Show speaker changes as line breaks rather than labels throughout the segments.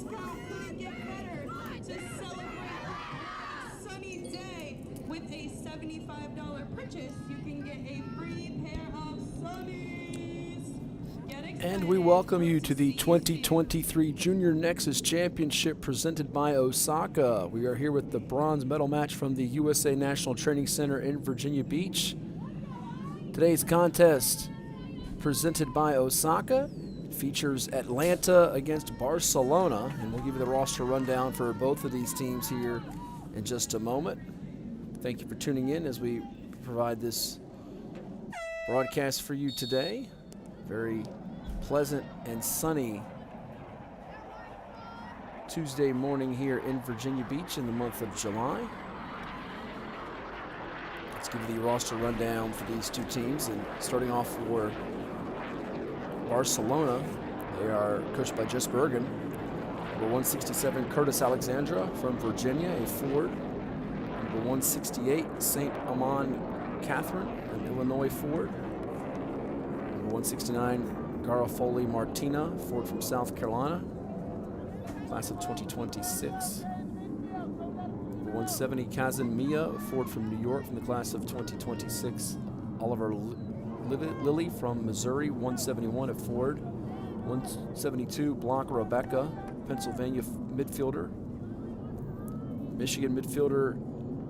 discount couldn't get better to celebrate a sunny day. With a $75 purchase, you can get a free pair of sunnies. Get excited.
And we welcome you to the 2023 Junior Nexus Championship presented by Osaka. We are here with the bronze medal match from the USA National Training Center in Virginia Beach. Today's contest, presented by Osaka, features Atlanta against Barcelona, and we'll give you the roster rundown for both of these teams here in just a moment. Thank you for tuning in as we provide this broadcast for you today. Very pleasant and sunny Tuesday morning here in Virginia Beach in the month of July. Let's give you the roster rundown for these two teams, and starting off for Barcelona, they are coached by Jess Bergen. Number 167, Curtis Alexandra from Virginia, a forward. Number 168, St. Amman Catherine, an Illinois forward. Number 169, Garofoli Martina, forward from South Carolina, class of 2026. Number 170, Kazan Mia, forward from New York from the class of 2026. Oliver Lilly from Missouri, 171 at forward. 172, Block Rebecca, Pennsylvania midfielder. Michigan midfielder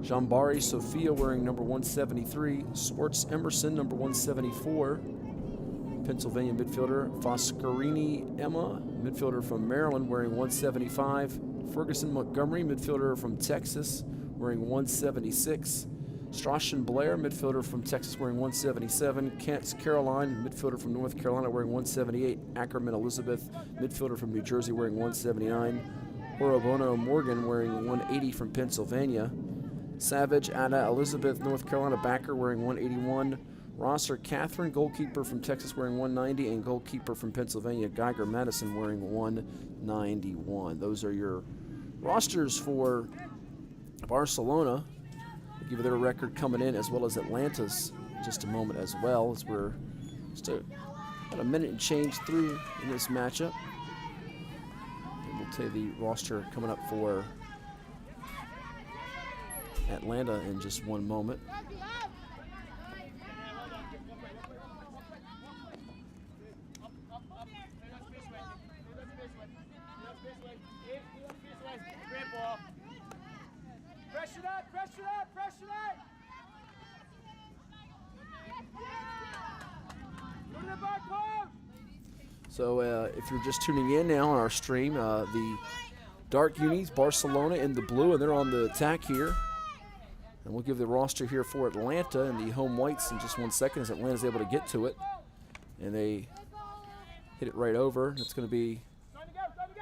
Jambari Sophia, wearing number 173. Swartz Emerson, number 174. Pennsylvania midfielder. Foscarini Emma, midfielder from Maryland, wearing 175. Ferguson Montgomery, midfielder from Texas, wearing 176. Strachan Blair, midfielder from Texas, wearing 177. Kent's Caroline, midfielder from North Carolina, wearing 178. Ackerman Elizabeth, midfielder from New Jersey, wearing 179. Orobono Morgan, wearing 180 from Pennsylvania. Savage Ada Elizabeth, North Carolina backer, wearing 181. Rosser Catherine, goalkeeper from Texas, wearing 190. And goalkeeper from Pennsylvania, Geiger Madison, wearing 191. Those are your rosters for Barcelona. We'll give you their record coming in, as well as Atlanta's in just a moment as well, as we're just about a minute and change through in this matchup. And we'll tell you the roster coming up for Atlanta in just one moment. So if you're just tuning in now on our stream, the dark unis, Barcelona in the blue, and they're on the attack here. And we'll give the roster here for Atlanta and the home whites in just 1 second as Atlanta's able to get to it. And they hit it right over. It's going to be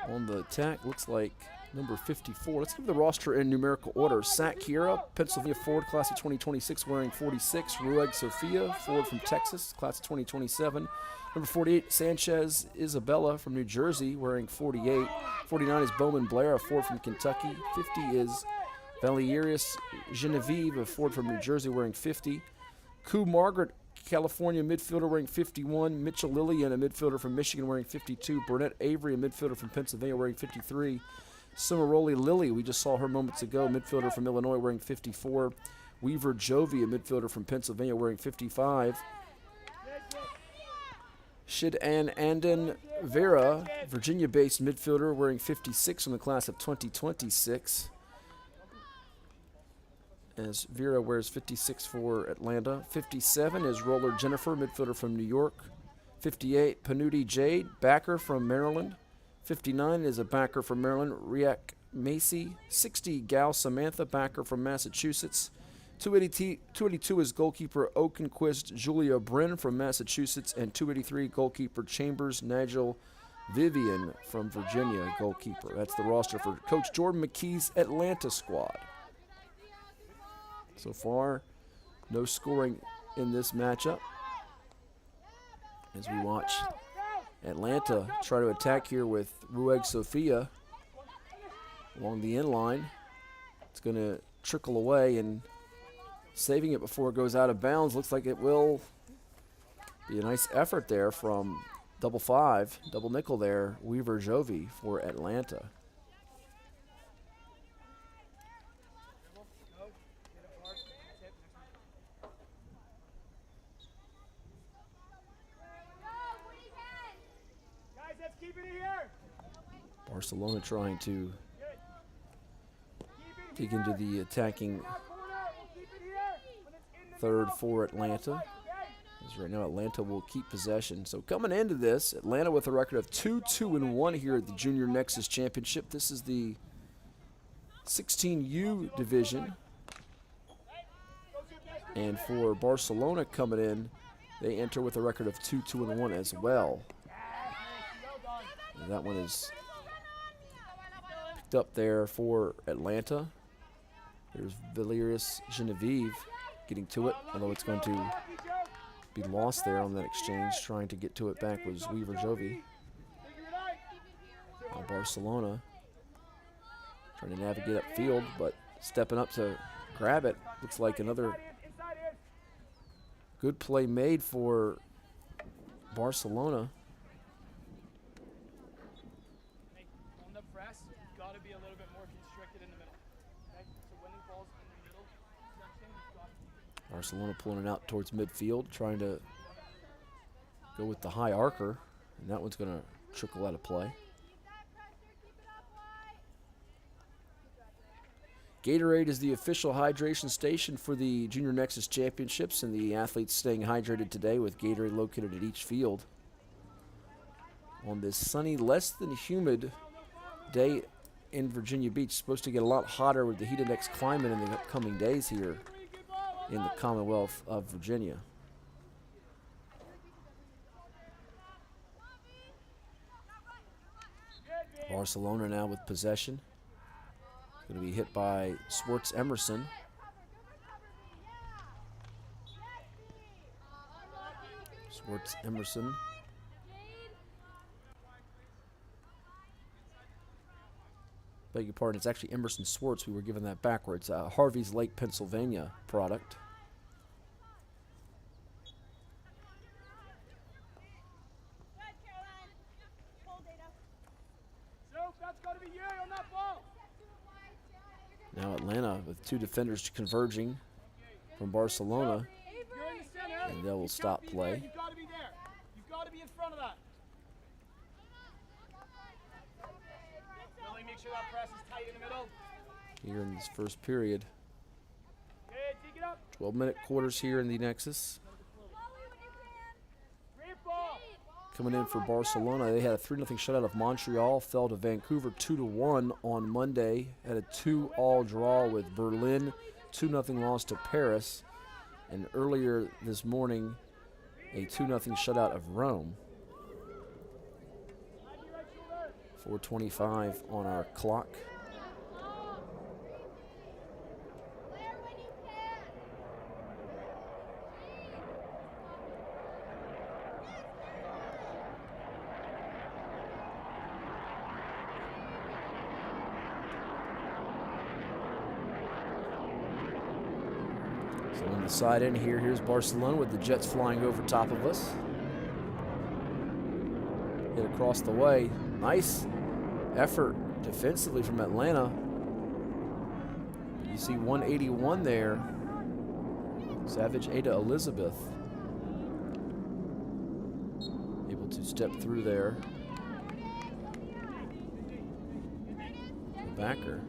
on the attack. Looks like number 54. Let's give the roster in numerical order. Sak Kira, Pennsylvania forward, class of 2026, wearing 46. Rueg Sophia, forward from Texas, class of 2027. Number 48, Sanchez Isabella from New Jersey, wearing 48. 49 is Bowman Blair, a forward from Kentucky. 50 is Valerius Genevieve, a forward from New Jersey, wearing 50. Koo Margaret, California midfielder, wearing 51. Mitchell Lillian, a midfielder from Michigan, wearing 52. Burnett Avery, a midfielder from Pennsylvania, wearing 53. Cimaroli Lilly, we just saw her moments ago, midfielder from Illinois, wearing 54. Weaver Jovi, a midfielder from Pennsylvania, wearing 55. Shidan Anden Vera, Virginia-based midfielder, wearing 56 from the class of 2026. As Vera wears 56 for Atlanta. 57 is Roller Jennifer, midfielder from New York. 58, Panuti Jade, backer from Maryland. 59 is a backer from Maryland, Riak Macy. 60, Gal Samantha, backer from Massachusetts. 282 is goalkeeper Oakenquist Julia Brin from Massachusetts. And 283, goalkeeper Chambers Nigel Vivian from Virginia, goalkeeper. That's the roster for Coach Jordan McKee's Atlanta squad. So far, no scoring in this matchup as we watch Atlanta try to attack here with Rueg Sophia along the end line. It's going to trickle away and saving it before it goes out of bounds. Looks like it will be a nice effort there from double nickel there, Weaver Jovi for Atlanta. Barcelona trying to dig into the attacking third for Atlanta. As right now, Atlanta will keep possession. So coming into this, Atlanta with a record of 2-2-1 here at the Junior Nexus Championship. This is the 16U division. And for Barcelona coming in, they enter with a record of 2-2-1 as well. And that one is picked up there for Atlanta. There's Valerius Genevieve getting to it, although it's going to be lost there on that exchange. Trying to get to it back was Weaver Jovi. Barcelona trying to navigate upfield, but stepping up to grab it. Looks like another good play made for Barcelona.
On the press, you've got to be a little bit more constricted in the middle. Okay? So when the ball's in the middle section, you've got to...
Barcelona pulling it out towards midfield, trying to go with the high archer, and that one's going to trickle out of play. Gatorade is the official hydration station for the Junior Nexus Championships, and the athletes staying hydrated today with Gatorade located at each field. On this sunny, less than humid day in Virginia Beach, supposed to get a lot hotter with the heat index climate in the upcoming days here in the Commonwealth of Virginia. Barcelona now with possession. Going to be hit by Swartz Emerson. Swartz Emerson. Beg your pardon, it's actually Emerson Swartz. We were given that backwards. Harvey's Lake, Pennsylvania product. Now Atlanta with two defenders converging from Barcelona, and they will stop play.
You've got to be there. You've got to be in front of that. Really make sure that press is tight in the middle.
Here in this first period. 12-minute quarters here in the Nexus. Coming in for Barcelona, they had a 3-0 shutout of Montreal, fell to Vancouver 2-1 on Monday, had a 2-all draw with Berlin, 2-0 loss to Paris, and earlier this morning, a 2-0 shutout of Rome. 4:25 on our clock. So on the side end here, here's Barcelona with the Jets flying over top of us. Hit across the way. Nice effort defensively from Atlanta. You see 181 there. Savage Ada Elizabeth able to step through there. The backer.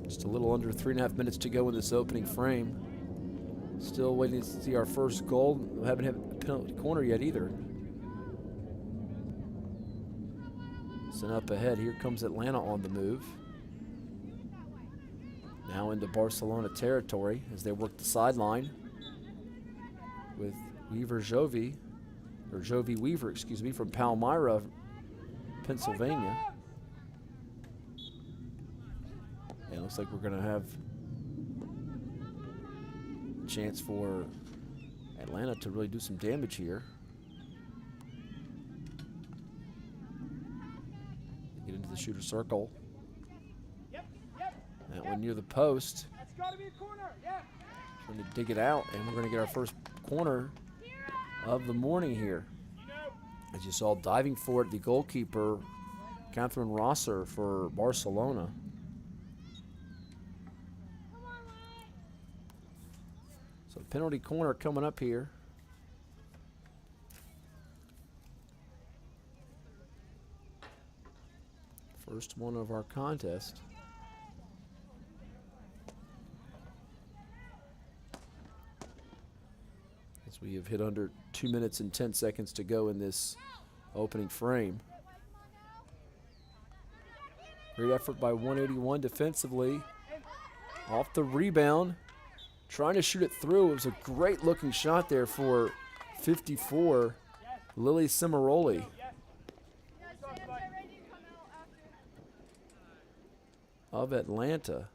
Just a little under 3.5 minutes to go in this opening frame. Still waiting to see our first goal. We haven't had a penalty corner yet either. Sent up ahead. Here comes Atlanta on the move. Now into Barcelona territory as they work the sideline with Weaver Jovi, or Jovi Weaver, excuse me, from Palmyra, Pennsylvania. And it looks like we're going to have a chance for Atlanta to really do some damage here. Get into the shooter circle. That one near the post. Trying to dig it out, and we're going to get our first corner of the morning here. As you saw, diving for it, the goalkeeper, Catherine Rosser for Barcelona. So penalty corner coming up here. First one of our contest. As we have hit under 2 minutes and 10 seconds to go in this opening frame. Great effort by 181 defensively. Off the rebound, trying to shoot it through. It was a great looking shot there for 54, Lily Cimaroli. Of Atlanta,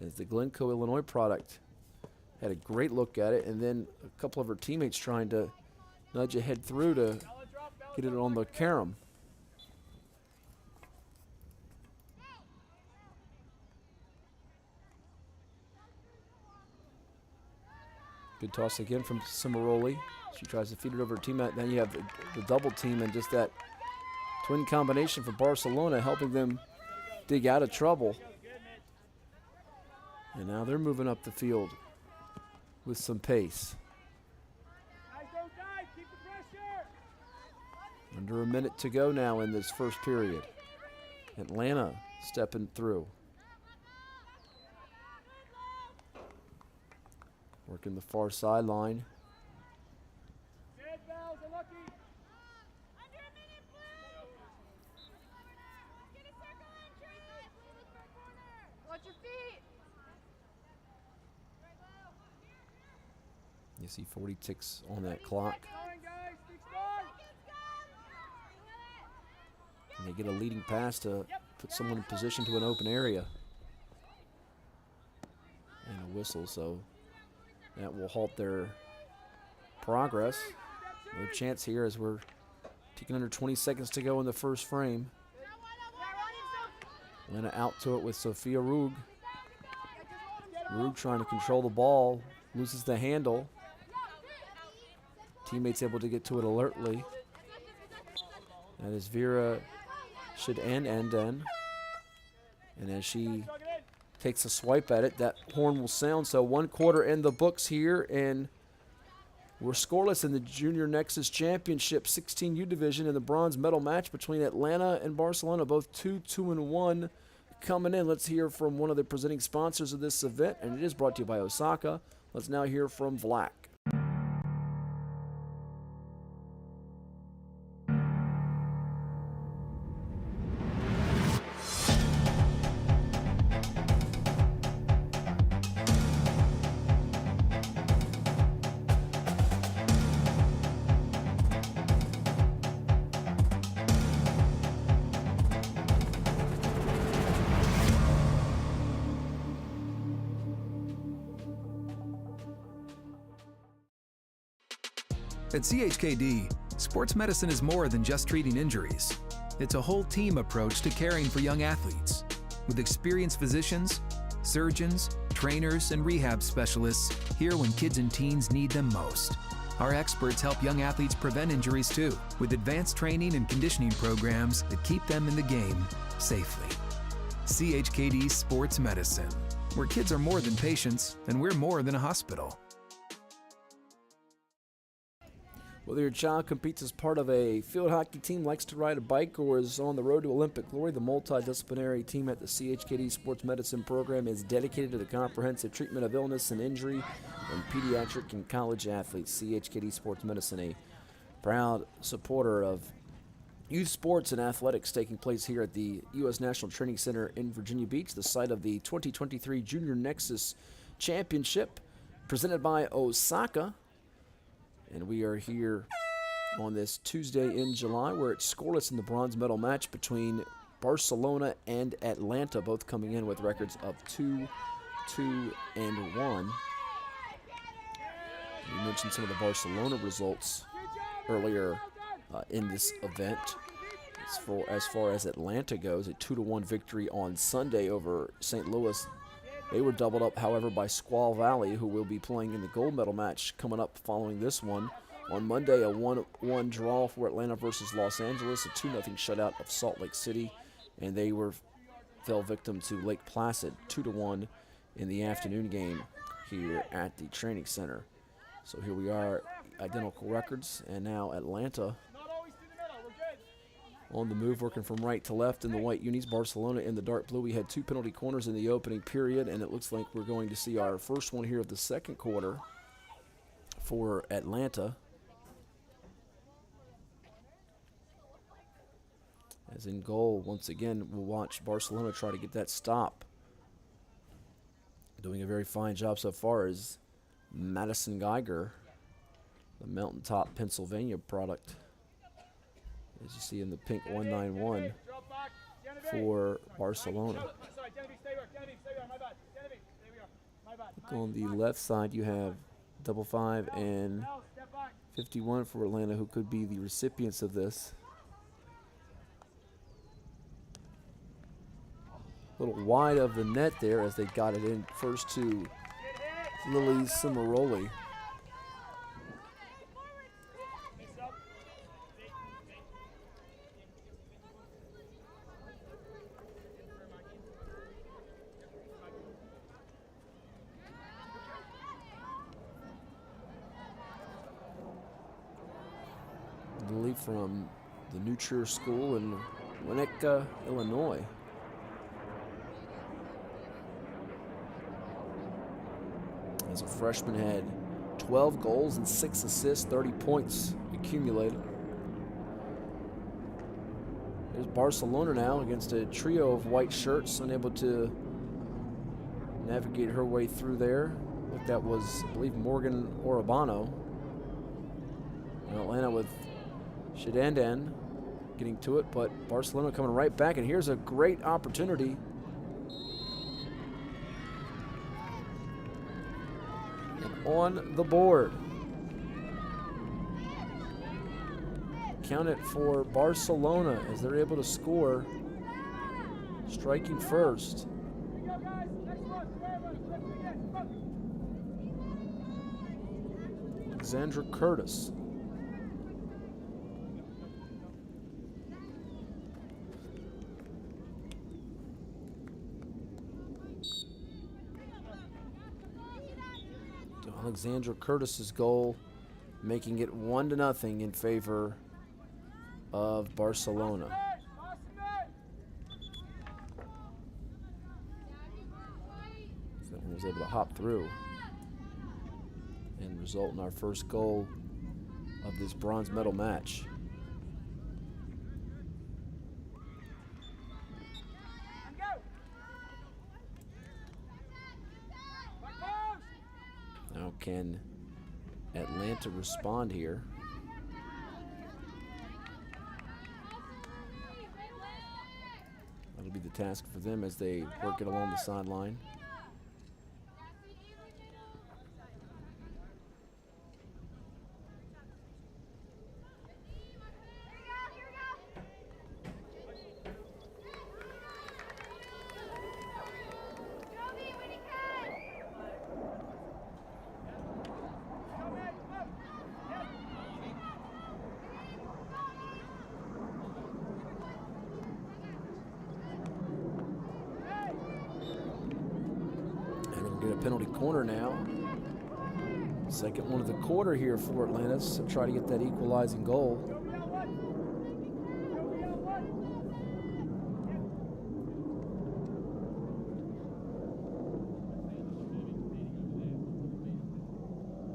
as the Glencoe, Illinois product had a great look at it, and then a couple of her teammates trying to nudge ahead through to get it on the carom. Good toss again from Cimaroli. She tries to feed it over her teammate. Then you have the double team and just that twin combination for Barcelona helping them dig out of trouble. And now they're moving up the field with some pace. Under a minute to go now in this first period. Atlanta stepping through. Working the far sideline. You see 40 ticks on that clock. And they get a leading pass to put someone in position to an open area. And a whistle, so that will halt their progress. No chance here as we're taking under 20 seconds to go in the first frame. Atlanta out to it with Sophia Rug. Rug trying to control the ball, loses the handle. Teammates able to get to it alertly. That is Vera Shidenden. And as she takes a swipe at it, that horn will sound. So 1 quarter in the books here, and we're scoreless in the Junior Nexus Championship 16U division in the bronze medal match between Atlanta and Barcelona, both 2-2-1 coming in. Let's hear from one of the presenting sponsors of this event, and it is brought to you by Osaka. Let's now hear from Vlac.
At CHKD, sports medicine is more than just treating injuries. It's a whole team approach to caring for young athletes. With experienced physicians, surgeons, trainers, and rehab specialists here when kids and teens need them most. Our experts help young athletes prevent injuries too, with advanced training and conditioning programs that keep them in the game safely. CHKD Sports Medicine, where kids are more than patients and we're more than a hospital.
Whether your child competes as part of a field hockey team, likes to ride a bike, or is on the road to Olympic glory, the multidisciplinary team at the CHKD Sports Medicine program is dedicated to the comprehensive treatment of illness and injury in pediatric and college athletes. CHKD Sports Medicine, a proud supporter of youth sports and athletics taking place here at the U.S. National Training Center in Virginia Beach, the site of the 2023 Junior Nexus Championship, presented by Osaka. And we are here on this Tuesday in July, where it's scoreless in the bronze medal match between Barcelona and Atlanta, both coming in with records of 2-2-1. We mentioned some of the Barcelona results earlier in this event. As far as Atlanta goes, a 2-1 victory on Sunday over St. Louis. They were doubled up, however, by Squaw Valley, who will be playing in the gold medal match coming up following this one. On Monday, a 1-1 draw for Atlanta versus Los Angeles, a 2-0 shutout of Salt Lake City, and they fell victim to Lake Placid, 2-1 in the afternoon game. here at the training center. So here we are, identical records, and now Atlanta on the move, working from right to left in the white unis. Barcelona in the dark blue. We had 2 penalty corners in the opening period, and it looks like we're going to see our first one here of the second quarter for Atlanta. As in goal, once again, we'll watch Barcelona try to get that stop. Doing a very fine job so far is Madison Geiger, the Mountaintop, Pennsylvania product. As you see in the pink 191 for Barcelona. On the left side, you have 55 and 51 for Atlanta, who could be the recipients of this. A little wide of the net there as they got it in first to Lily Cimaroli. Lily from the New Trier School in Winnetka, Illinois. As a freshman, had 12 goals and 6 assists, 30 points accumulated. There's Barcelona now against a trio of white shirts, unable to navigate her way through there. I think that was, I believe, Morgan Orobano. And Atlanta with Shadandan getting to it, but Barcelona coming right back, and here's a great opportunity. And on the board. Count it for Barcelona as they're able to score, striking first. Alexandra Curtis. Alexandra Curtis's goal, making it 1-0 in favor of Barcelona. That one was able to hop through and result in our first goal of this bronze medal match. Now can Atlanta respond here? That'll be the task for them as they work it along the sideline. Penalty corner now. Second one of the quarter here for Atlanta, so try to get that equalizing goal.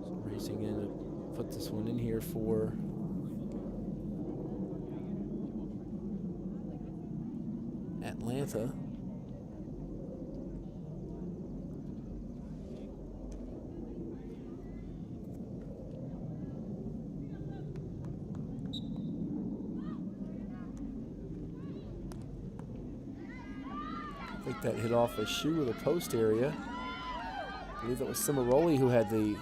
So racing in to put this one in here for Atlanta. I think that hit off a shoe of the post area. I believe that was Cimaroli who had the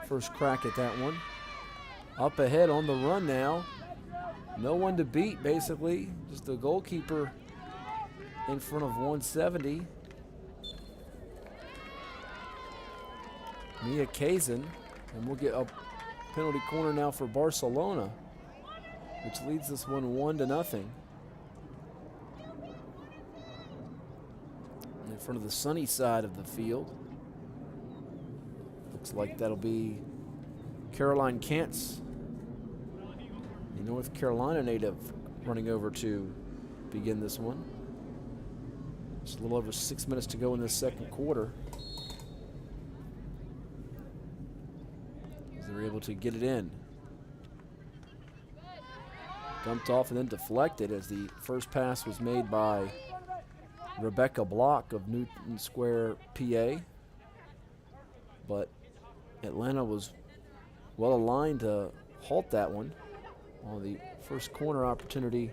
first crack at that one. Up ahead on the run now. No one to beat, basically. Just the goalkeeper in front of 170. Mia Kazan. And we'll get a penalty corner now for Barcelona, which leads this one 1-0. front of the sunny side of the field. Looks like that'll be Caroline Kantz, the North Carolina native, running over to begin this one. Just a little over 6 minutes to go in the second quarter. As they're able to get it in. Dumped off and then deflected as the first pass was made by Rebecca Block of Newton Square, PA. But Atlanta was well aligned to halt that one on the first corner opportunity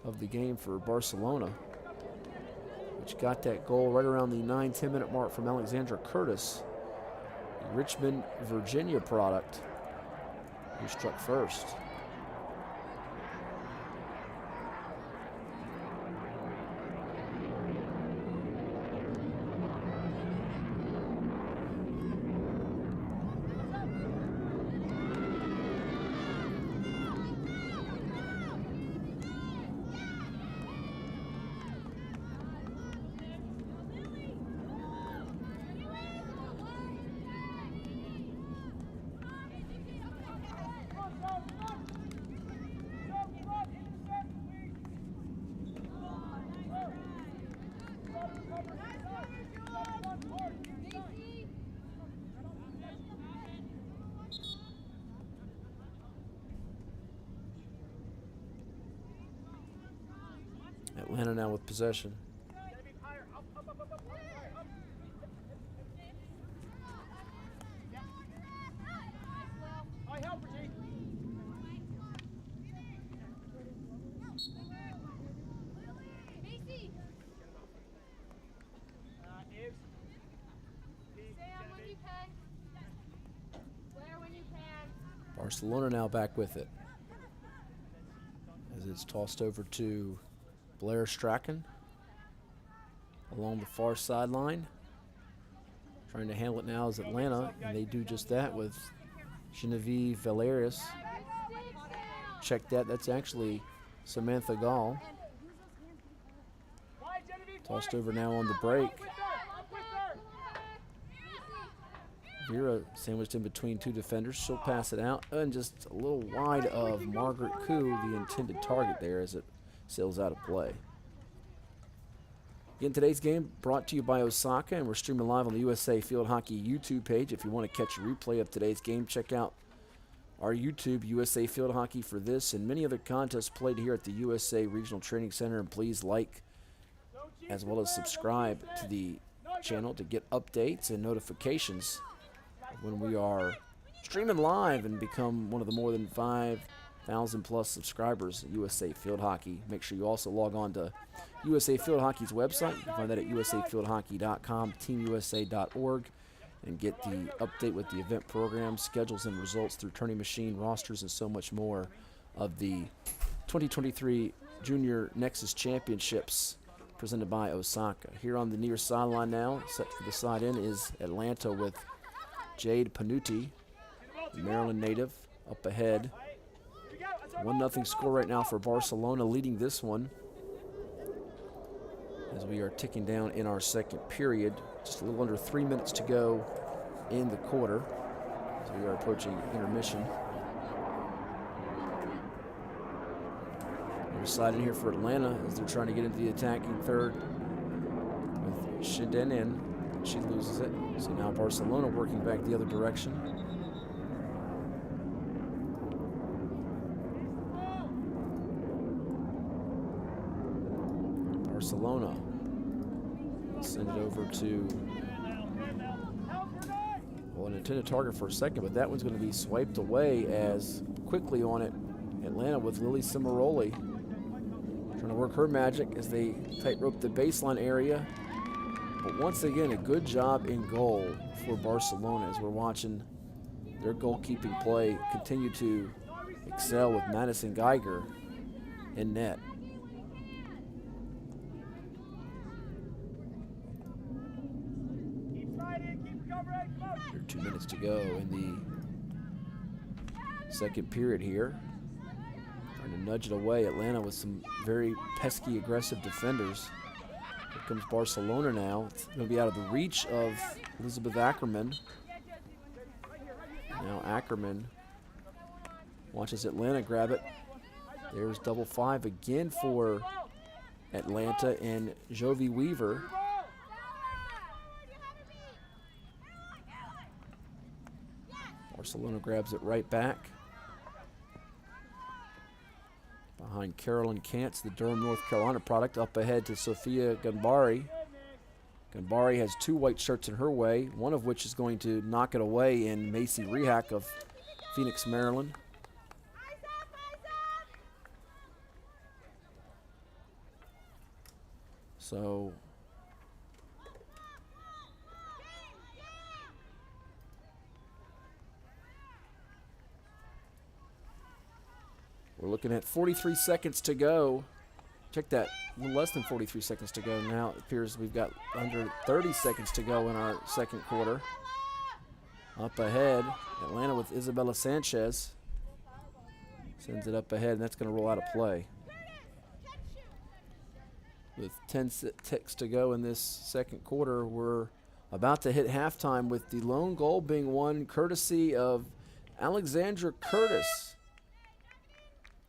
of the game for Barcelona, which got that goal right around the 9-10 minute mark from Alexandra Curtis, the Richmond, Virginia product, who struck first. Atlanta now with possession. Barcelona now back with it as it's tossed over to Blair Strachan along the far sideline. Trying to handle it now is Atlanta, and they do just that with Genevieve Valerius. Check that, that's actually Samantha Gall. Tossed over now on the break. Vera sandwiched in between two defenders. She'll pass it out, and just a little wide of Margaret Koo, the intended target there, as it sails out of play. Again, today's game brought to you by Osaka, and we're streaming live on the USA Field Hockey YouTube page. If you want to catch a replay of today's game, check out our YouTube, USA Field Hockey, for this and many other contests played here at the USA Regional Training Center. And please like as well as subscribe to the channel to get updates and notifications when we are streaming live and become one of the more than 5,000 plus subscribers at USA Field Hockey. Make sure you also log on to USA Field Hockey's website. You can find that at usafieldhockey.com, teamusa.org, and get the update with the event programs, schedules, and results through Turning Machine, rosters, and so much more of the 2023 Junior Nexus Championships presented by Osaka. Here on the near sideline now, set for the side in, is Atlanta with Jade Panuti, the Maryland native, up ahead. 1-0 score right now for Barcelona, leading this one as we are ticking down in our second period. Just a little under 3 minutes to go in the quarter as we are approaching intermission. They're sliding here for Atlanta as they're trying to get into the attacking third with Shiden in. She loses it. So now Barcelona working back the other direction. Barcelona send it over to, well, an intended target for a second, but that one's going to be swiped away as quickly on it. Atlanta with Lily Cimaroli trying to work her magic as they tightrope the baseline area. But once again, a good job in goal for Barcelona as we're watching their goalkeeping play continue to excel with Madison Geiger in net. There are 2 minutes to go in the second period here. Trying to nudge it away. Atlanta with some very pesky, aggressive defenders. They're comes Barcelona now. It's going to be out of the reach of Elizabeth Ackerman. Now Ackerman watches Atlanta grab it. There's double 5 again for Atlanta and Jovi Weaver. Barcelona grabs it right back. Behind Carolyn Kantz, the Durham, North Carolina product, up ahead to Sophia Gunbari. Gunbari has 2 white shirts in her way, one of which is going to knock it away in Macy Rehack of Phoenix, Maryland. So we're looking at 43 seconds to go. Check that, a little less than 43 seconds to go. Now it appears we've got under 30 seconds to go in our second quarter. Up ahead, Atlanta with Isabella Sanchez. Sends it up ahead, and that's going to roll out of play. With 10 ticks to go in this second quarter, we're about to hit halftime with the lone goal being won courtesy of Alexandra Curtis,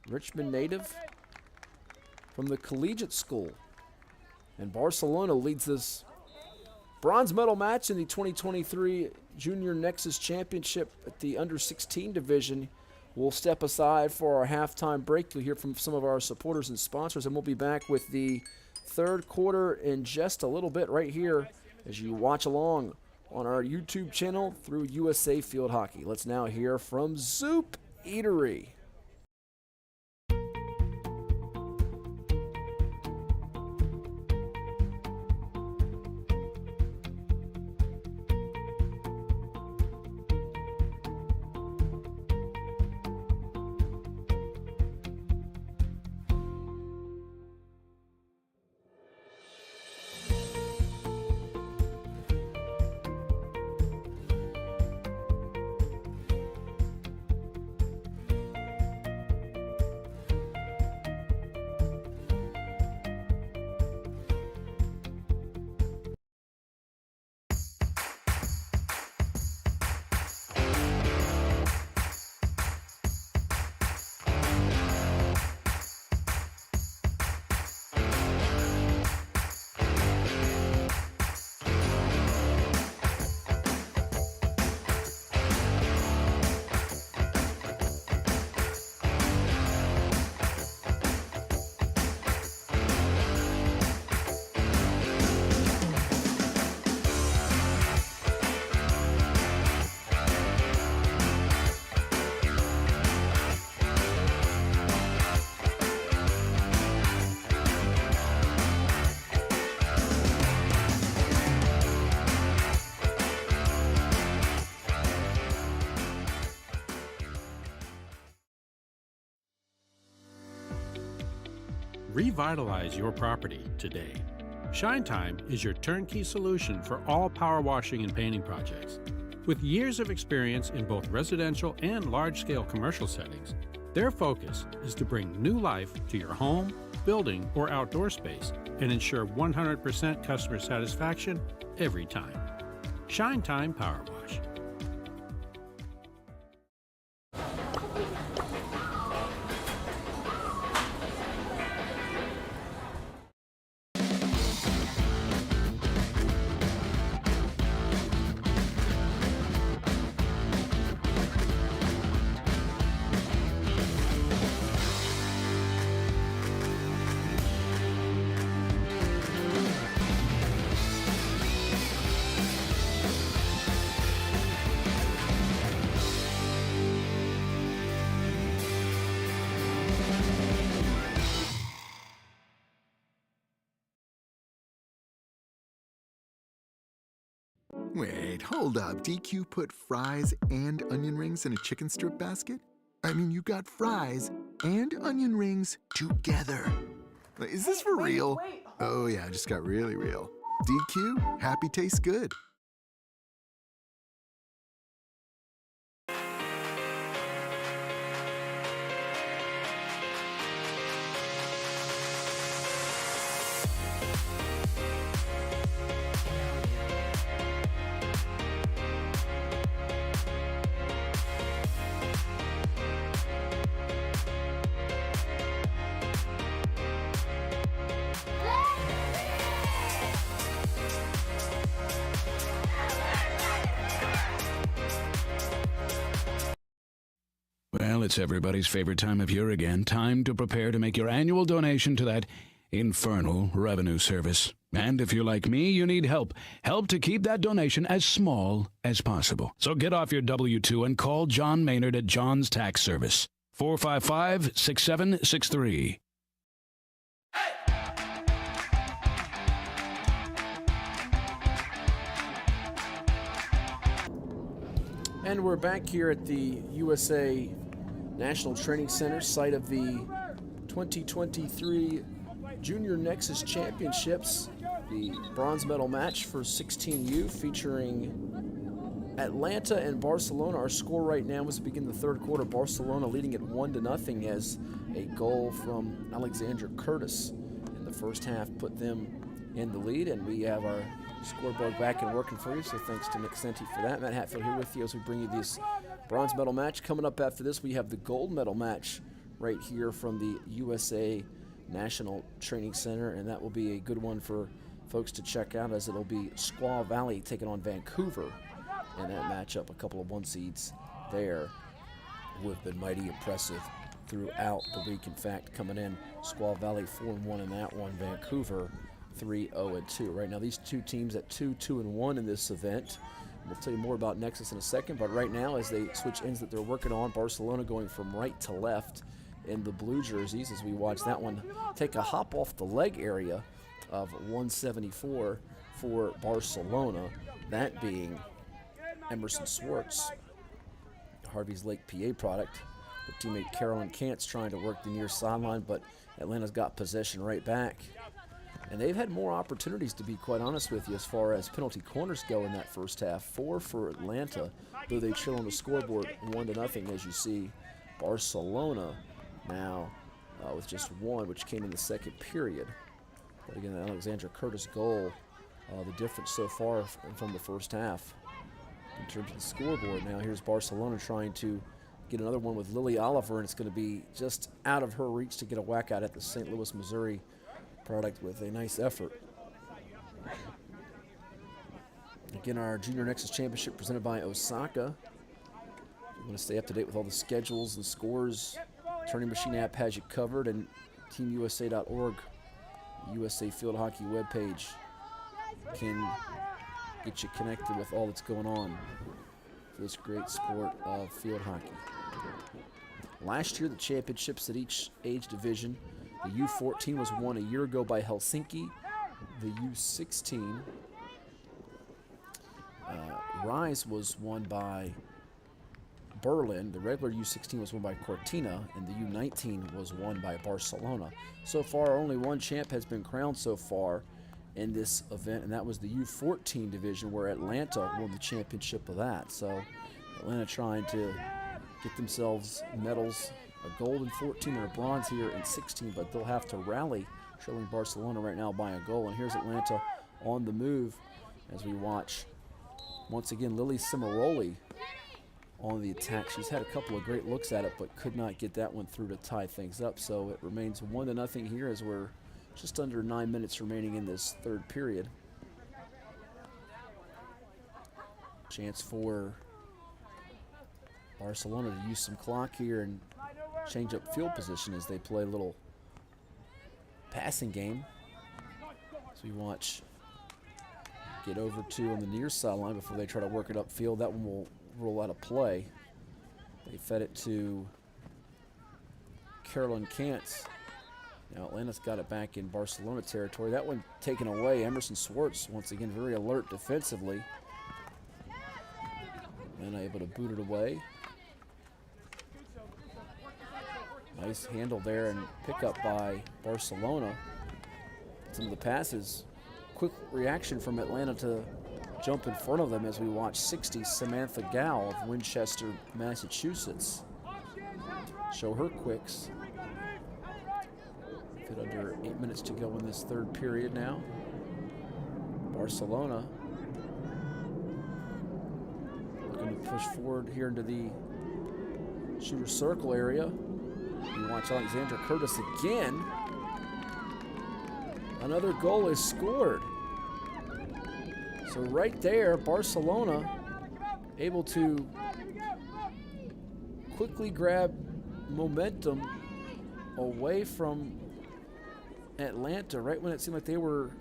Richmond native from the collegiate school. And Barcelona leads this bronze medal match in the 2023 Junior Nexus Championship at the under-16 division. We'll step aside for our halftime break. You'll hear from some of our supporters and sponsors, and we'll be back with the third quarter in just a little bit right here as you watch along on our YouTube channel through USA Field Hockey. Let's now hear from Zoop Eatery.
Revitalize your property today. Shine Time is your turnkey solution for all power washing and painting projects. With years of experience in both residential and large-scale commercial settings, their focus is to bring new life to your home, building, or outdoor space and ensure 100% customer satisfaction every time. Shine Time Power Wash.
Wait, hold up. DQ put fries and onion rings in a chicken strip basket? I mean, you got fries and onion rings together. Is this for real?
Wait.
Oh yeah, it just got really real. DQ, happy tastes good.
it's everybody's favorite time of year again. Time to prepare to make your annual donation to that infernal revenue service. And if you're like me, you need help. Help to keep that donation as small as possible. So get off your W-2 and call John Maynard at John's Tax Service. 455-6763.
And we're back here at the USA National Training Center, site of the 2023 Junior Nexus Championships, the bronze medal match for 16U featuring Atlanta and Barcelona. Our score right now as we begin the third quarter, Barcelona leading at 1-0 as a goal from Alexandra Curtis in the first half put them in the lead, and we have our scoreboard back and working for you, so thanks to Nick Senti for that. Matt Hatfield here with you as we bring you this bronze medal match. Coming up after this, we have the gold medal match right here from the USA National Training Center, and that will be a good one for folks to check out, as it'll be Squaw Valley taking on Vancouver in that matchup. A couple of one seeds there who have been mighty impressive throughout the week. In fact, coming in, Squaw Valley 4-1 in that one, Vancouver 3-0-2. Right now, these two teams at 2-2-1 in this event. We'll tell you more about Nexus in a second, but right now, as they switch ends that they're working on, Barcelona going from right to left in the blue jerseys as we watch that one take a hop off the leg area of 174 for Barcelona, that being Emerson Swartz, Harvey's Lake PA product. Her teammate Carolyn Kantz trying to work the near sideline, but Atlanta's got possession right back. And they've had more opportunities, to be quite honest with you, as far as penalty corners go in that first half. 4 for Atlanta, though they trail on the scoreboard 1-0, as you see. Barcelona now with just 1, which came in the second period. But again, the Alexandra Curtis goal, the difference so far from the first half in terms of the scoreboard. Now here's Barcelona trying to get another one with Lily Oliver, and it's going to be just out of her reach to get a whack at it. The St. Louis, Missouri product with a nice effort. Again, our Junior Nexus Championship presented by Osaka. If you want to stay up to date with all the schedules and scores, Turning Machine app has you covered, and teamusa.org, USA Field Hockey webpage, can get you connected with all that's going on for this great sport of field hockey. Last year, the championships at each age division, the U-14 was won a year ago by Helsinki. The U-16 Rise was won by Berlin. The regular U-16 was won by Cortina, and the U-19 was won by Barcelona. So far, only one champ has been crowned so far in this event, and that was the U-14 division, where Atlanta won the championship of that. So Atlanta trying to get themselves medals, a gold in 14 and a bronze here in 16, but they'll have to rally, trailing Barcelona right now by a goal. And here's Atlanta on the move as we watch, once again, Lily Cimaroli on the attack. She's had a couple of great looks at it, but could not get that one through to tie things up. So it remains 1-0 here as we're just under 9 minutes remaining in this third period. Chance for Barcelona to use some clock here and change up field position as they play a little passing game. So we watch get over to on the near sideline before they try to work it upfield. That one will roll out of play. They fed it to Carolyn Kantz. Now Atlanta's got it back in Barcelona territory. That one taken away. Emerson Swartz, once again, very alert defensively. And able to boot it away. Nice handle there and pick up by Barcelona. Some of the passes. Quick reaction from Atlanta to jump in front of them as we watch 60 Samantha Gow of Winchester, Massachusetts. Show her quicks. Fit under 8 minutes to go in this third period now. Barcelona looking to push forward here into the shooter circle area. You watch Alexandra Curtis again. Another goal is scored. So right there, Barcelona able to quickly grab momentum away from Atlanta right when it seemed like they were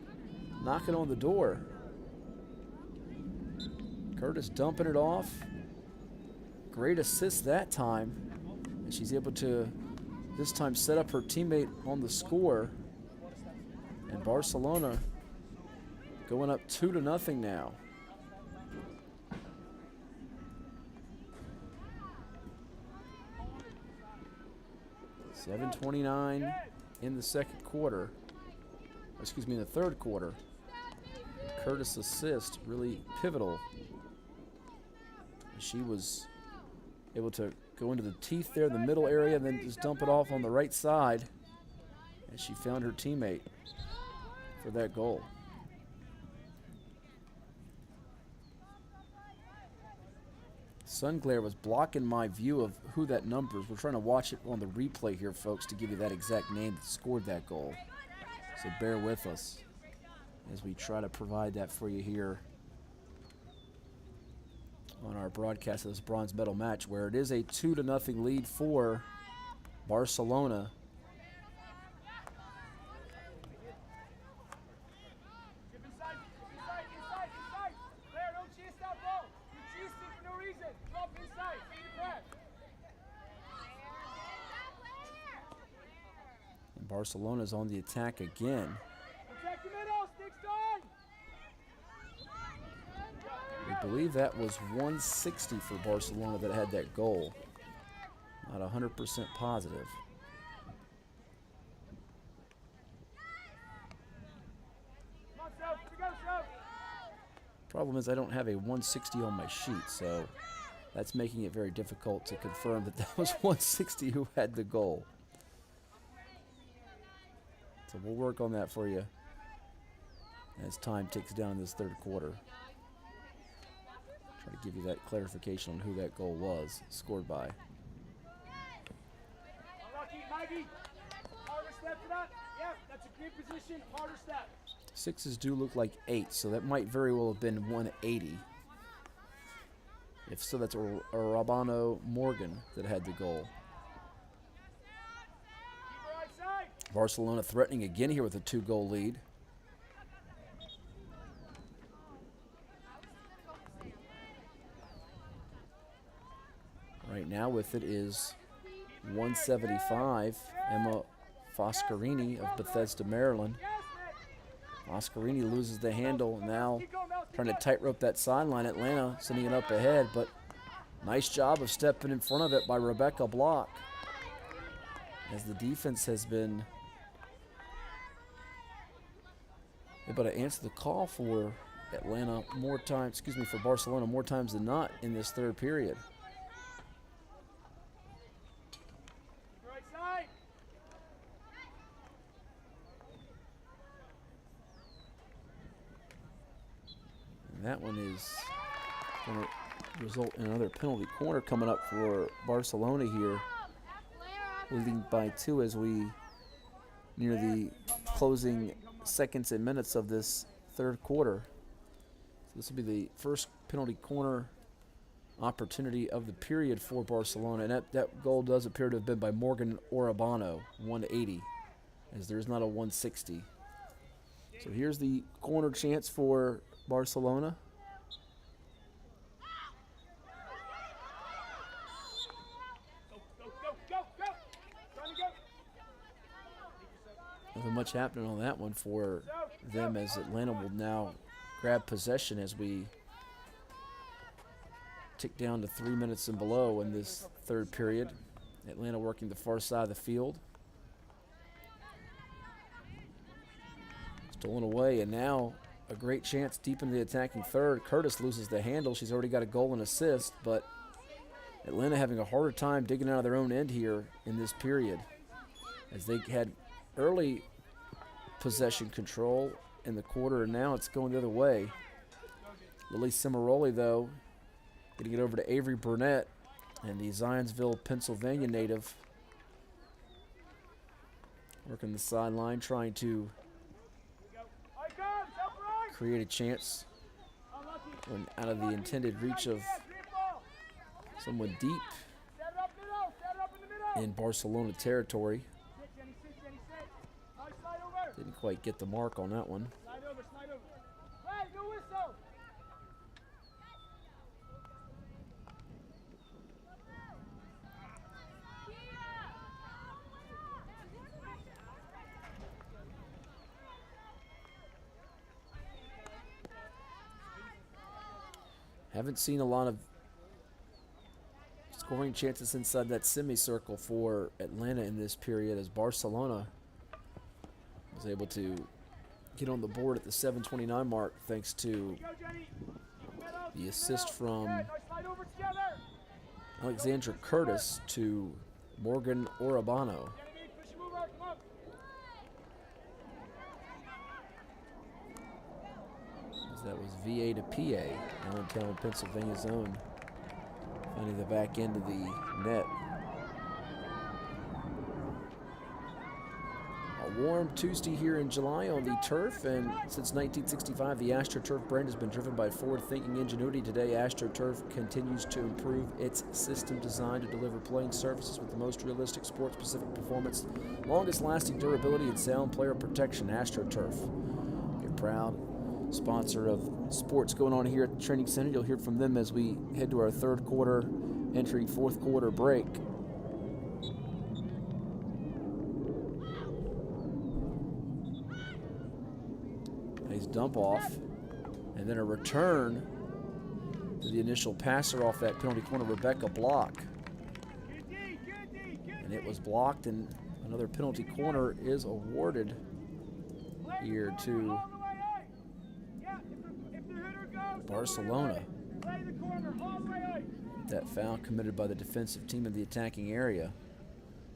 knocking on the door. Curtis dumping it off. Great assist that time. And she's able to this time set up her teammate on the score. And Barcelona going up 2-0 now. $7:29 in the second quarter. Excuse me, in the third quarter. Curtis' assist really pivotal. She was able to go into the teeth there in the middle area and then just dump it off on the right side. And she found her teammate for that goal. Sun glare was blocking my view of who that number is. We're trying to watch it on the replay here, folks, to give you that exact name that scored that goal. So bear with us as we try to provide that for you here on our broadcast of this bronze medal match, where it is a 2-0 lead for Barcelona. And Barcelona's on the attack again. I believe that was 160 for Barcelona that had that goal. Not 100% positive. Problem is I don't have a 160 on my sheet, so that's making it very difficult to confirm that that was 160 who had the goal. So we'll work on that for you as time ticks down in this third quarter. Try to give you that clarification on who that goal was scored by. Sixes do look like 8, so that might very well have been 180. If so, that's Rabano Morgan that had the goal. Barcelona threatening again here with a 2-goal lead. Right now with it is 175, Emma Foscarini of Bethesda, Maryland. Foscarini loses the handle, now trying to tightrope that sideline. Atlanta sending it up ahead, but nice job of stepping in front of it by Rebecca Block, as the defense has been able to answer the call for Atlanta more times, for Barcelona more times than not in this third period. And that one is going to result in another penalty corner coming up for Barcelona here, leading by 2 as we near the closing seconds and minutes of this third quarter. So this will be the first penalty corner opportunity of the period for Barcelona, and that goal does appear to have been by Morgan Orabano, 180, as there's not a 160. So here's the corner chance for Barcelona. Nothing much happening on that one for them, as Atlanta will now grab possession as we tick down to 3 minutes and below in this third period. Atlanta working the far side of the field. Stolen away, and now a great chance deep into the attacking third. Curtis loses the handle. She's already got a goal and assist, but Atlanta having a harder time digging out of their own end here in this period, as they had early possession control in the quarter, and now it's going the other way. Lily Cimaroli, though, getting it over to Avery Burnett, and the Zionsville, Pennsylvania native working the sideline, trying to create a chance when out of the intended reach of someone deep in Barcelona territory.
Sit, Jenny, sit, Jenny, sit. Slide, slide over.
Didn't quite get the mark on that one.
Slide over, slide over. Hey, no whistle.
Haven't seen a lot of scoring chances inside that semicircle for Atlanta in this period, as Barcelona was able to get on the board at the 7:29 mark thanks to the assist from Alexandra Curtis to Morgan Orabano. That was VA to PA, Allentown, Pennsylvania's own, finding the back end of the net. A warm Tuesday here in July on the turf, and since 1965, the AstroTurf brand has been driven by forward-thinking ingenuity. Today, AstroTurf continues to improve its system designed to deliver playing surfaces with the most realistic sport-specific performance, longest-lasting durability, and sound player protection. AstroTurf, you're proud sponsor of sports going on here at the training center. You'll hear from them as we head to our third quarter, entering fourth quarter break. Nice dump off, and then a return to the initial passer off that penalty corner, Rebecca Block. And it was blocked, and another penalty corner is awarded here to Barcelona. That foul committed by the defensive team in the attacking area.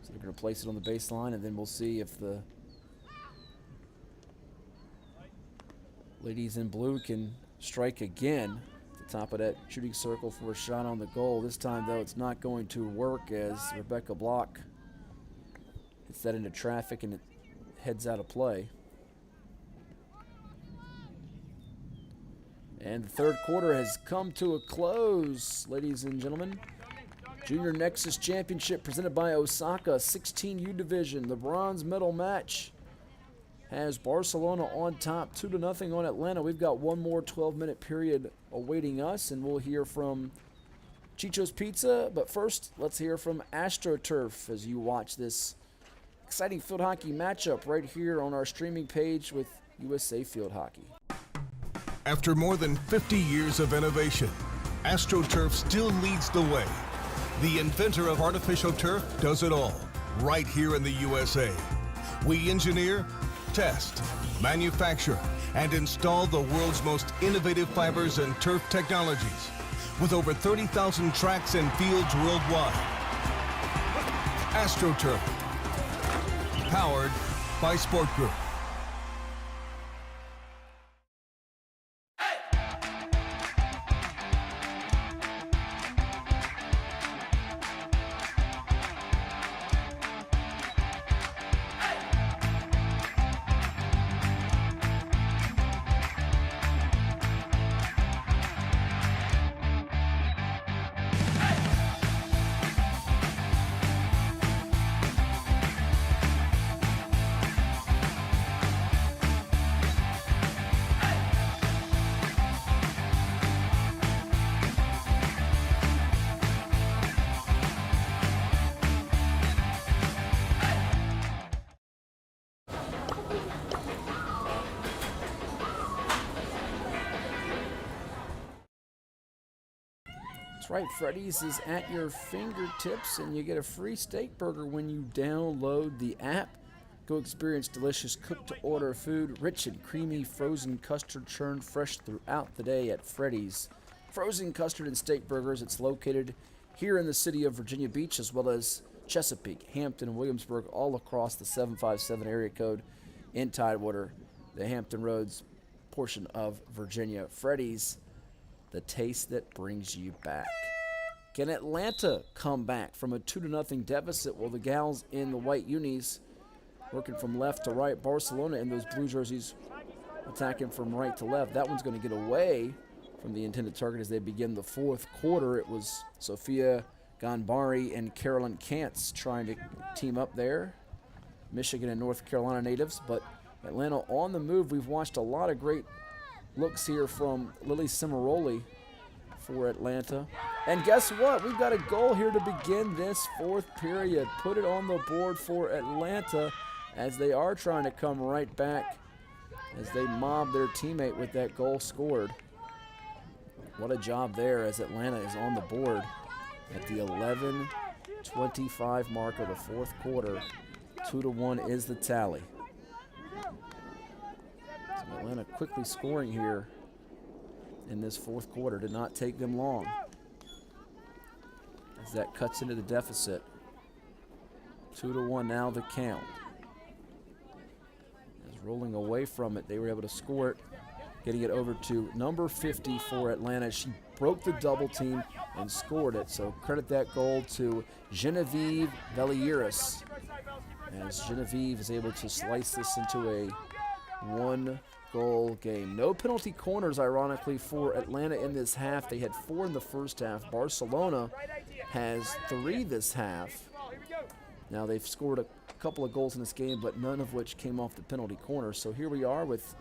So they're going to place it on the baseline, and then we'll see if the ladies in blue can strike again at the top of that shooting circle for a shot on the goal. This time, though, it's not going to work, as Rebecca Block hits that into traffic and it heads out of play. And the third quarter has come to a close, ladies and gentlemen. Junior Nexus Championship presented by Osaka, 16U division. The bronze medal match has Barcelona on top, 2-0 on Atlanta. We've got one more 12-minute period awaiting us, and we'll hear from Chicho's Pizza. But first, let's hear from AstroTurf as you watch this exciting field hockey matchup right here on our streaming page with USA Field Hockey.
After more than 50 years of innovation, AstroTurf still leads the way. The inventor of artificial turf does it all, right here in the USA. We engineer, test, manufacture, and install the world's most innovative fibers and turf technologies, with over 30,000 tracks and fields worldwide. AstroTurf, powered by Sport Group.
That's right, Freddy's is at your fingertips, and you get a free steak burger when you download the app. Go experience delicious cooked-to-order food, rich and creamy frozen custard churned fresh throughout the day at Freddy's. Frozen custard and steak burgers. It's located here in the city of Virginia Beach, as well as Chesapeake, Hampton, and Williamsburg, all across the 757 area code in Tidewater, the Hampton Roads portion of Virginia. Freddy's, the taste that brings you back. Can Atlanta come back from a 2-0 deficit? Well, the gals in the white unis working from left to right. Barcelona in those blue jerseys attacking from right to left. That one's going to get away from the intended target as they begin the fourth quarter. It was Sofia Ganbari and Carolyn Kantz trying to team up there. Michigan and North Carolina natives, but Atlanta on the move. We've watched a lot of great looks here from Lily Cimaroli for Atlanta. And guess what? We've got a goal here to begin this fourth period. Put it on the board for Atlanta as they are trying to come right back as they mob their teammate with that goal scored. What a job there as Atlanta is on the board at the 11:25 mark of the fourth quarter. 2-1 is the tally. So Atlanta quickly scoring here in this fourth quarter. Did not take them long as that cuts into the deficit. 2-1 now the count. As rolling away from it, they were able to score it, getting it over to number 50 for Atlanta. She broke the double team and scored it, so credit that goal to Genevieve Vallieras, as Genevieve is able to slice this into a one-goal game. No penalty corners, ironically, for Atlanta in this half. They had 4 in the first half. Barcelona has 3 this half. Now, they've scored a couple of goals in this game, but none of which came off the penalty corner. So here we are with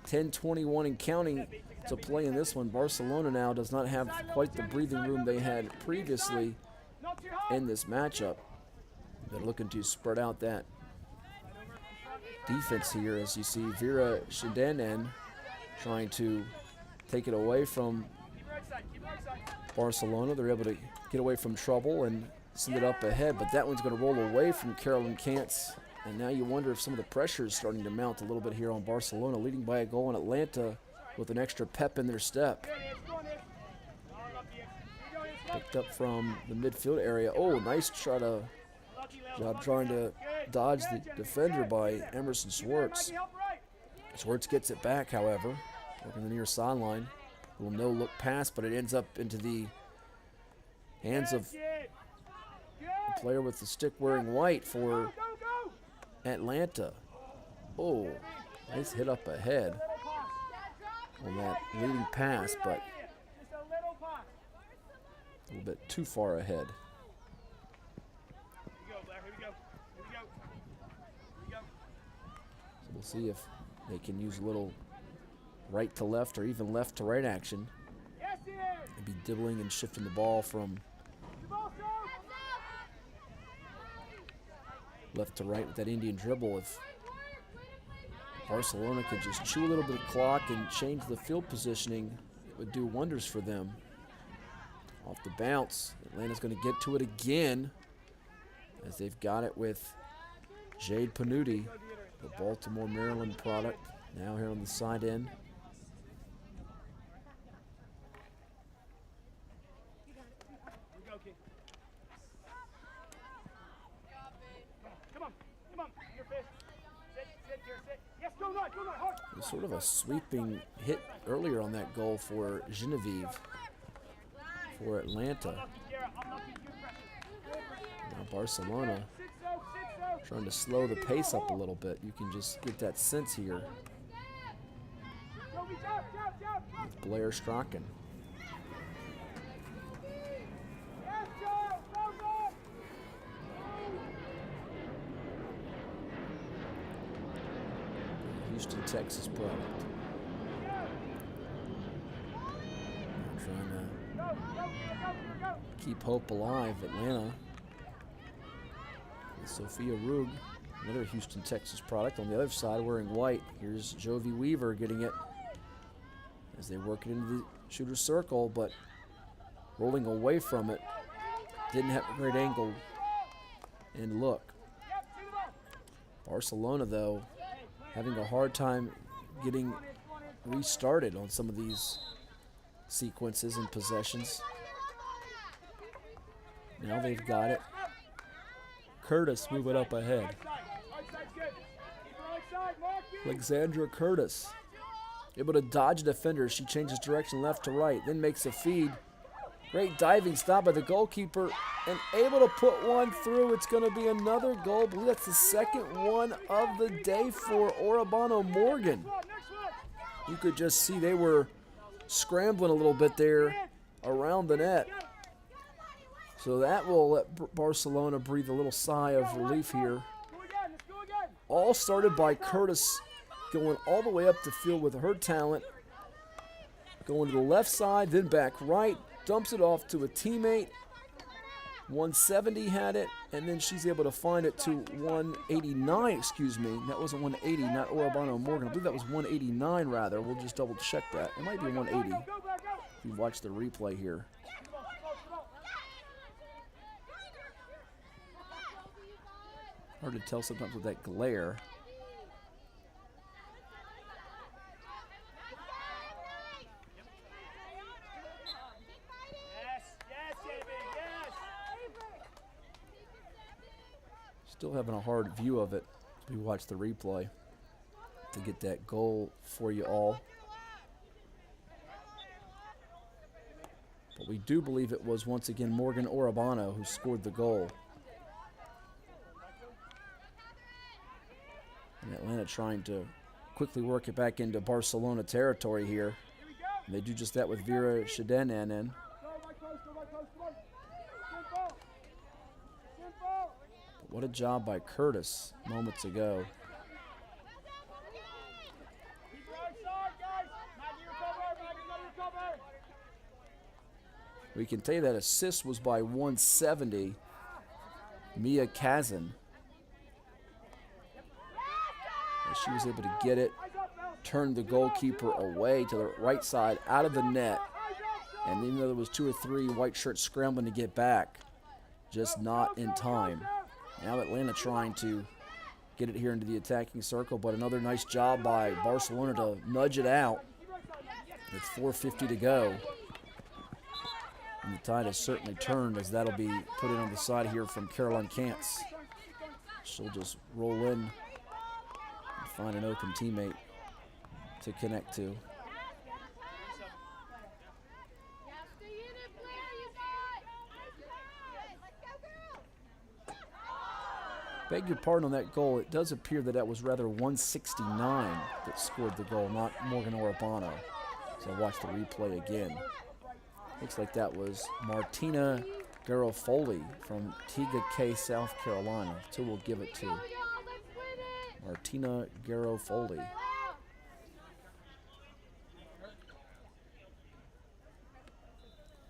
10:21 and counting to play in this one. Barcelona now does not have quite the breathing room they had previously in this matchup. They're looking to spread out that defense here, as you see Vera Shadanen trying to take it away from Barcelona. They're able to get away from trouble and send it up ahead, but that one's going to roll away from Carolyn Kantz. And now you wonder if some of the pressure is starting to mount a little bit here on Barcelona, leading by a goal in Atlanta with an extra pep in their step. Picked up from the midfield area. Oh, nice job trying to dodge the defender by Emerson Swartz. Swartz gets it back, however, working the near sideline. A little no-look pass, but it ends up into the hands of the player with the stick wearing white for Atlanta. Oh, nice hit up ahead on that leading pass, but a little bit too far ahead. So we'll see if they can use a little right to left or even left to right action. Maybe dribbling and shifting the ball from left to right with that Indian dribble. If Barcelona could just chew a little bit of clock and change the field positioning, it would do wonders for them. Off the bounce, Atlanta's going to get to it again as they've got it with Jade Panuti, the Baltimore, Maryland product, now here on the side end. Sort of a sweeping hit earlier on that goal for Genevieve for Atlanta. Now Barcelona trying to slow the pace up a little bit. You can just get that sense here with Blair Strachan. Houston, Texas product. Trying to keep hope alive. Atlanta with Sophia Rugg, another Houston, Texas product. On the other side, wearing white, here's Jovi Weaver getting it as they work it into the shooter's circle, but rolling away from it. Didn't have a great angle and look. Barcelona, though, having a hard time getting restarted on some of these sequences and possessions. Now they've got it. Curtis moving up ahead. Alexandra Curtis able to dodge a defender. She changes direction left to right, then makes a feed. Great diving stop by the goalkeeper and able to put one through. It's going to be another goal. I believe that's the second one of the day for Orobano Morgan. You could just see they were scrambling a little bit there around the net. So that will let Barcelona breathe a little sigh of relief here. All started by Curtis going all the way up the field with her talent. Going to the left side, then back right. Dumps it off to a teammate. 170 had it, and then she's able to find it to 189, excuse me. That wasn't 180, not Orobano Morgan. I believe that was 189 rather. We'll just double check that. It might be 180 if you watch the replay here. Hard to tell sometimes with that glare. Still having a hard view of it as we watch the replay to get that goal for you all. But we do believe it was once again Morgan Orobano who scored the goal. And Atlanta trying to quickly work it back into Barcelona territory here. And they do just that with Vera Shadenanen. What a job by Curtis moments ago. We can tell you that assist was by 170, Mia Kazan. She was able to get it, turn the goalkeeper away to the right side, out of the net. And even though there was 2 or 3 white shirts scrambling to get back, just not in time. Now Atlanta trying to get it here into the attacking circle, but another nice job by Barcelona to nudge it out with 4:50 to go. And the tide has certainly turned as that'll be put in on the side here from Caroline Kantz. She'll just roll in and find an open teammate to connect to. Beg your pardon on that goal. It does appear that that was rather 169 that scored the goal, not Morgan Orobano. So I'll watch the replay again. Looks like that was Martina Garofoli from Tega Cay, South Carolina. So we'll give it to Martina Garofoli.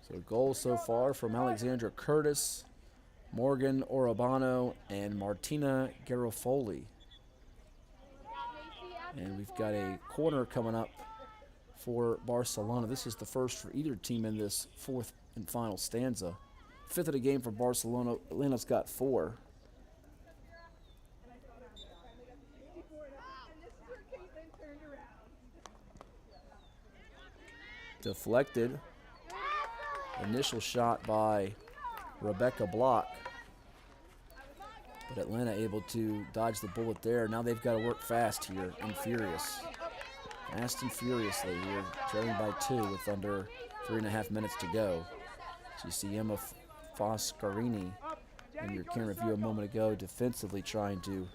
So goals so far from Alexandra Curtis, Morgan Orobano, and Martina Garofoli. And we've got a corner coming up for Barcelona. This is the first for either team in this 4th and final stanza. 5th of the game for Barcelona. Atlanta's got 4. Deflected. Initial shot by Rebecca Block. But Atlanta able to dodge the bullet there. Now they've got to work fast here and furious. Fast and furiously here, trailing by 2 with under 3.5 minutes to go. So you see Emma Foscarini in your camera view a moment ago, defensively trying to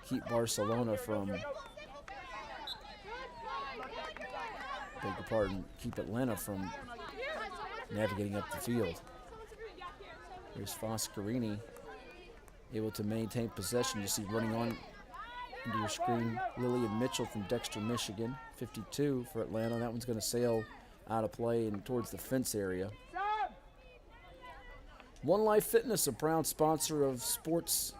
keep Barcelona from, beg your pardon, keep Atlanta from navigating up the field. Here's Foscarini able to maintain possession. You see running on into your screen Lillian Mitchell from Dexter, Michigan. 52 for Atlanta. That one's going to sail out of play and towards the fence area. One Life Fitness, a proud sponsor of sports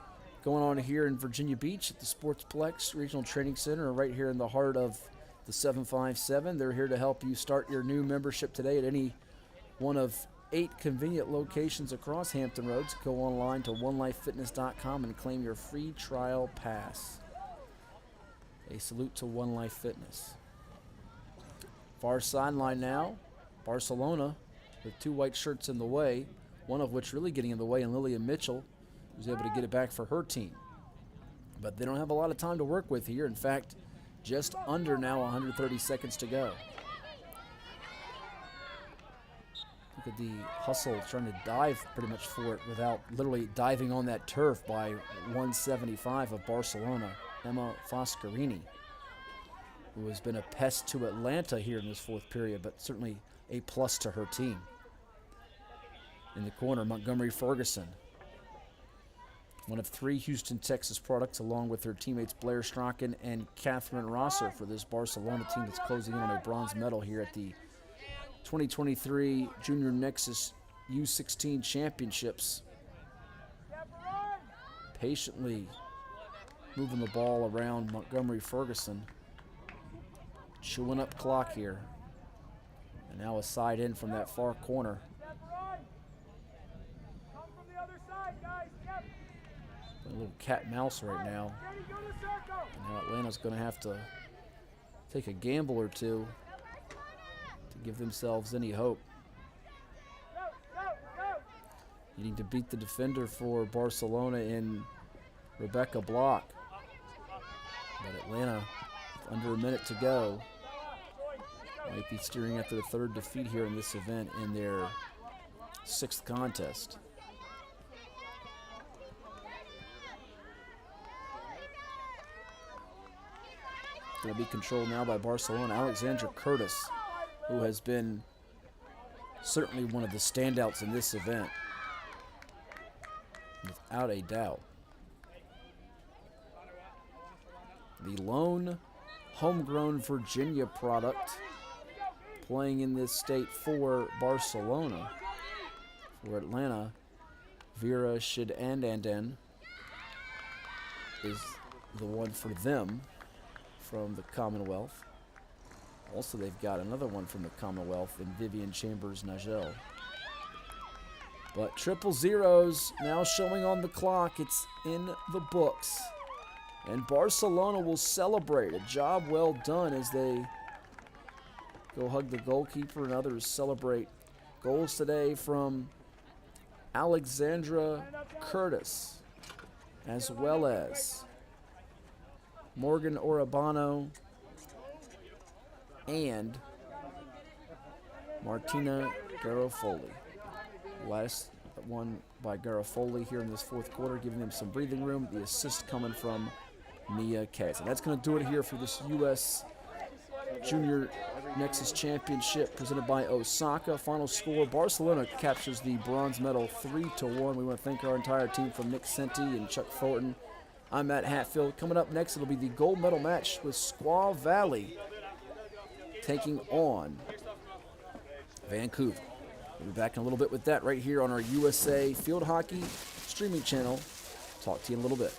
going on here in Virginia Beach at the Sportsplex Regional Training Center, right here in the heart of the 757. They're here to help you start your new membership today at any one of 8 convenient locations across Hampton Roads. Go online to onelifefitness.com and claim your free trial pass. A salute to One Life Fitness. Far sideline now, Barcelona with 2 white shirts in the way, one of which really getting in the way, and Lillian Mitchell was able to get it back for her team. But they don't have a lot of time to work with here. In fact, just under now 130 seconds to go. Look at the hustle, trying to dive pretty much for it without literally diving on that turf by 175 of Barcelona, Emma Foscarini, who has been a pest to Atlanta here in this 4th period, but certainly a plus to her team. In the corner, Montgomery Ferguson, one of 3 Houston, Texas products, along with her teammates Blair Strachan and Catherine Rosser for this Barcelona team that's closing in on a bronze medal here at the 2023 Junior Nexus U-16 Championships. Patiently moving the ball around Montgomery Ferguson. Chewing up clock here. And now a side in from that far corner. A little cat and mouse right now. And now Atlanta's going to have to take a gamble or two to give themselves any hope. Needing to beat the defender for Barcelona in Rebecca Block. But Atlanta, with under a minute to go, might be steering after the 3rd defeat here in this event in their 6th contest. Going to be controlled now by Barcelona. Alexandra Curtis, who has been certainly one of the standouts in this event, without a doubt. The lone homegrown Virginia product playing in this state for Barcelona. For Atlanta, Vera Shidandandan is the one for them from the Commonwealth. Also, they've got another one from the Commonwealth in Vivian Chambers-Nagel. But triple zeros now showing on the clock. It's in the books. And Barcelona will celebrate. A job well done as they go hug the goalkeeper and others celebrate. Goals today from Alexandra Curtis, as well as Morgan Orabano and Martina Garofoli. Last one by Garofoli here in this 4th quarter, giving them some breathing room. The assist coming from Mia Kaysen. That's going to do it here for this U.S. Junior Nexus Championship presented by Osaka. Final score, Barcelona captures the bronze medal 3-1. We want to thank our entire team from Nick Senti and Chuck Thornton. I'm Matt Hatfield. Coming up next, it'll be the gold medal match with Squaw Valley taking on Vancouver. We'll be back in a little bit with that right here on our USA Field Hockey streaming channel. Talk to you in a little bit.